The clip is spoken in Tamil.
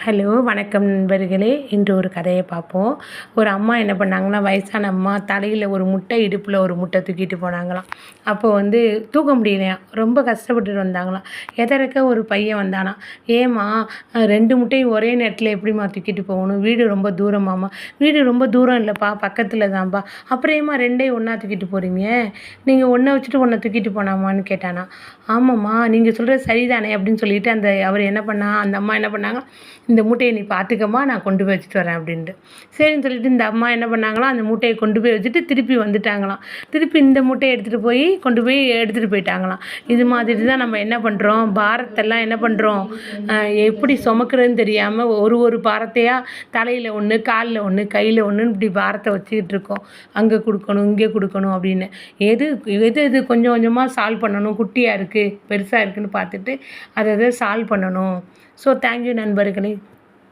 ஹலோ வணக்கம் நண்பர்களே. இன்று ஒரு கதையை பார்ப்போம். ஒரு அம்மா என்ன பண்ணாங்கன்னா, வயசான அம்மா தலையில் ஒரு முட்டை, இடுப்பில் ஒரு முட்டை தூக்கிட்டு போனாங்களாம். அப்போ தூக்க முடியலையாம், ரொம்ப கஷ்டப்பட்டுட்டு வந்தாங்களாம். எதற்க ஒரு பையன் வந்தானாம். ஏம்மா 2 முட்டையும் ஒரே நேரத்தில் எப்படிம்மா தூக்கிட்டு போகணும்? வீடு ரொம்ப தூரமாம்மா. வீடு ரொம்ப தூரம் இல்லைப்பா, பக்கத்தில் தான்ப்பா. அப்புறம் ஏம்மா 2யும் ஒன்றா தூக்கிட்டு போகிறீங்க? நீங்கள் ஒன்றை வச்சுட்டு ஒன்றை தூக்கிட்டு போனாமான்னு கேட்டானா. ஆமாம்மா, நீங்கள் சொல்கிறது சரிதானே அப்படின்னு சொல்லிட்டு அவர் என்ன அந்த அம்மா என்ன பண்ணாங்க, இந்த மூட்டையை நீ பார்த்துக்கம்மா, நான் கொண்டு போய் வச்சுட்டு வரேன் அப்படின்ட்டு. சரின்னு சொல்லிட்டு இந்த அம்மா என்ன பண்ணாங்களாம், அந்த மூட்டையை கொண்டு போய் வச்சுட்டு திருப்பி வந்துட்டாங்களாம். திருப்பி இந்த மூட்டையை கொண்டு போய் எடுத்துகிட்டு போயிட்டாங்களாம். இது மாதிரி தான் நம்ம என்ன பண்ணுறோம், பாரத்தெல்லாம் என்ன பண்ணுறோம், எப்படி சுமக்கிறதுன்னு தெரியாமல் ஒரு பாரத்தையாக தலையில் ஒன்று, காலில் ஒன்று, கையில் ஒன்றுன்னு இப்படி பாரத்தை வச்சுக்கிட்டு இருக்கோம். அங்கே கொடுக்கணும், இங்கே கொடுக்கணும் அப்படின்னு. எது எது கொஞ்சம் கொஞ்சமாக சால்வ் பண்ணணும், குட்டியாக இருக்குது பெருசாக இருக்குதுன்னு பார்த்துட்டு அதை சால்வ் பண்ணணும். ஸோ தேங்க்யூ நண்பர்களே.